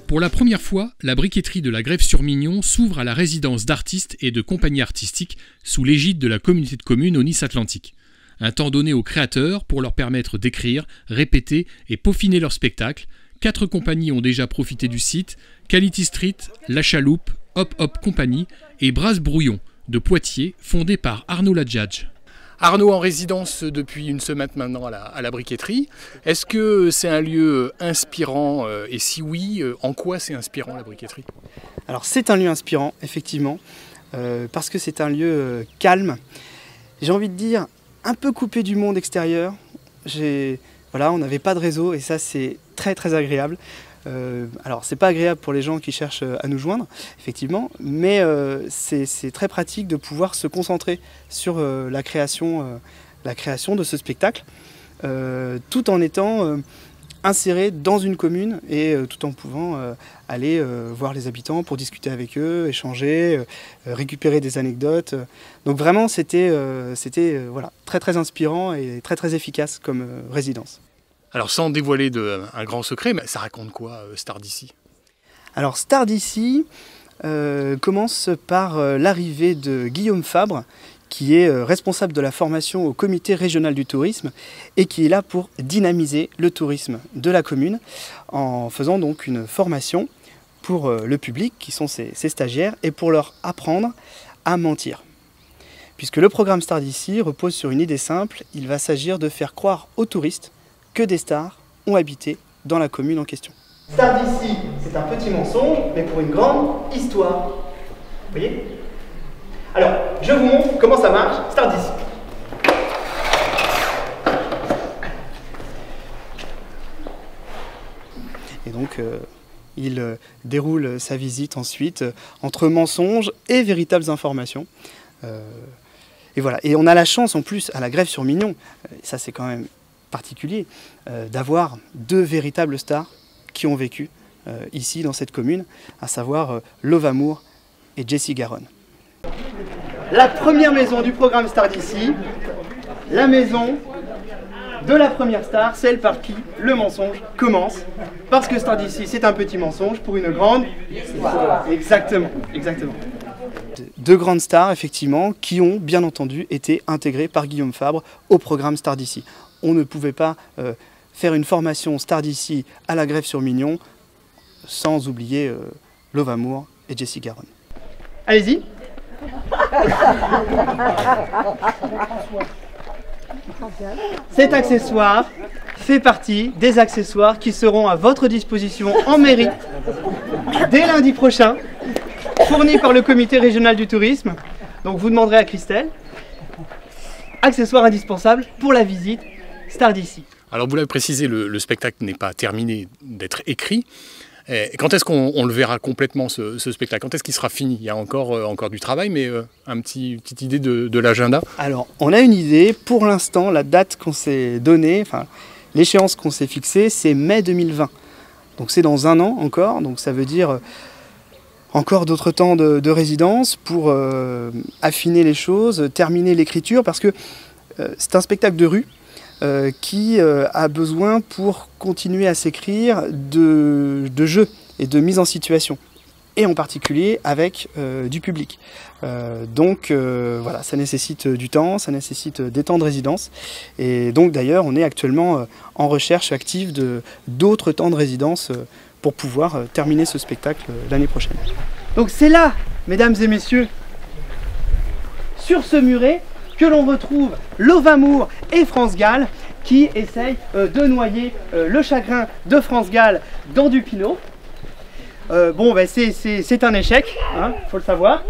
Pour la première fois, la briqueterie de la Grève-sur-Mignon s'ouvre à la résidence d'artistes et de compagnies artistiques sous l'égide de la communauté de communes au Nice Atlantique. Un temps donné aux créateurs pour leur permettre d'écrire, répéter et peaufiner leur spectacle. 4 compagnies ont déjà profité du site: Quality Street, La Chaloupe, Hop Hop Company et Brasse Brouillon de Poitiers, fondée par Arnaud Ladjadj. Arnaud en résidence depuis une semaine maintenant à la briqueterie. Est-ce que c'est un lieu inspirant et si oui, en quoi c'est inspirant la briqueterie? Alors c'est un lieu inspirant, effectivement, parce que c'est un lieu calme. J'ai envie de dire un peu coupé du monde extérieur. Voilà, on n'avait pas de réseau et ça c'est très très agréable. Alors c'est pas agréable pour les gens qui cherchent à nous joindre, effectivement, mais c'est très pratique de pouvoir se concentrer sur la création de ce spectacle, tout en étant inséré dans une commune et tout en pouvant aller voir les habitants pour discuter avec eux, échanger, récupérer des anecdotes. Donc vraiment c'était voilà, très très inspirant et très très efficace comme résidence. Alors sans dévoiler un grand secret, mais ça raconte quoi Start d'ici? Alors Start d'ici commence par l'arrivée de Guillaume Fabre, qui est responsable de la formation au comité régional du tourisme et qui est là pour dynamiser le tourisme de la commune en faisant donc une formation pour le public qui sont ses stagiaires et pour leur apprendre à mentir. Puisque le programme Start d'ici repose sur une idée simple, il va s'agir de faire croire aux touristes que des stars ont habité dans la commune en question. Start d'ici, c'est un petit mensonge, mais pour une grande histoire. Vous voyez? Alors, je vous montre comment ça marche, Start d'ici. Et donc, il déroule sa visite ensuite entre mensonges et véritables informations. Et voilà. Et on a la chance en plus à la Grève-sur-Mignon, ça c'est quand même particulier, d'avoir 2 véritables stars qui ont vécu ici dans cette commune, à savoir Love Amour et Jessie Garonne. La première maison du programme Start d'ici, la maison de la première star, celle par qui le mensonge commence, parce que Start d'ici c'est un petit mensonge pour une grande histoire. Exactement, exactement. 2 grandes stars effectivement qui ont bien entendu été intégrées par Guillaume Fabre au programme Start d'ici. On ne pouvait pas faire une formation Start d'ici à la Grève-sur-Mignon sans oublier Love Amour et Jessie Garonne. Allez-y. Cet accessoire fait partie des accessoires qui seront à votre disposition en mairie dès lundi prochain, fournis par le comité régional du tourisme. Donc vous demanderez à Christelle. Accessoire indispensable pour la visite Start d'ici. Alors vous l'avez précisé, le spectacle n'est pas terminé d'être écrit. Quand est-ce qu'on le verra complètement ce spectacle? Quand est-ce qu'il sera fini? Il y a encore du travail, mais une petite idée de l'agenda? Alors on a une idée. Pour l'instant, la date qu'on s'est donnée, enfin l'échéance qu'on s'est fixée, c'est mai 2020. Donc c'est dans 1 an encore. Donc ça veut dire encore d'autres temps de résidence pour affiner les choses, terminer l'écriture, parce que c'est un spectacle de rue qui a besoin pour continuer à s'écrire de jeux et de mise en situation, et en particulier avec du public. Donc voilà, ça nécessite du temps, ça nécessite des temps de résidence, et donc d'ailleurs on est actuellement en recherche active d'autres temps de résidence pour pouvoir terminer ce spectacle l'année prochaine. Donc c'est là, mesdames et messieurs, sur ce muret, que l'on retrouve Love Amour et France Gall qui essayent de noyer le chagrin de France Gall dans du Pinot. Bon, ben c'est un échec, hein, faut le savoir.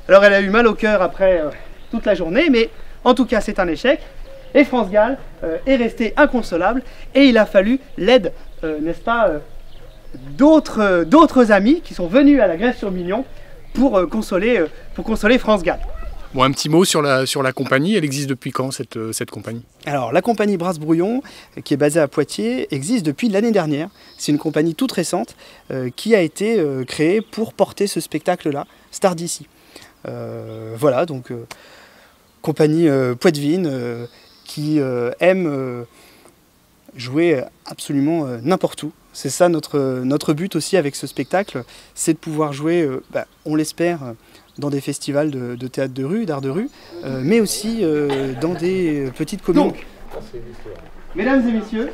Alors elle a eu mal au cœur après toute la journée, mais en tout cas c'est un échec. Et France Gall est resté inconsolable et il a fallu l'aide, n'est-ce pas, d'autres amis qui sont venus à la Grève-sur-Mignon pour consoler France Gall. Bon, un petit mot sur la compagnie. Elle existe depuis quand cette compagnie? Alors la compagnie Brasse Brouillon, qui est basée à Poitiers, existe depuis l'année dernière. C'est une compagnie toute récente qui a été créée pour porter ce spectacle-là, Start d'ici. Voilà, donc compagnie poitevine qui aime jouer absolument n'importe où. C'est ça notre but aussi avec ce spectacle, c'est de pouvoir jouer, on l'espère, dans des festivals de théâtre de rue, d'art de rue, mais aussi dans des petites communes. Donc, mesdames et messieurs,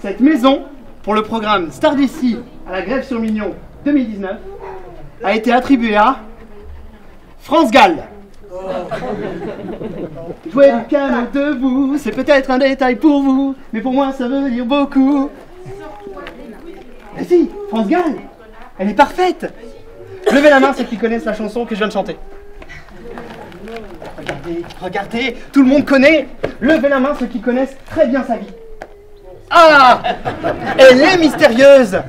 cette maison, pour le programme Star d'ici à la Grève-sur-Mignon 2019, a été attribuée à France Gall. Jouer du piano debout, c'est peut-être un détail pour vous, mais pour moi ça veut dire beaucoup. Mais si, France Gall, elle est parfaite. Levez la main ceux qui connaissent la chanson que je viens de chanter. Regardez, regardez, tout le monde connaît. Levez la main ceux qui connaissent très bien sa vie. Ah, elle est mystérieuse.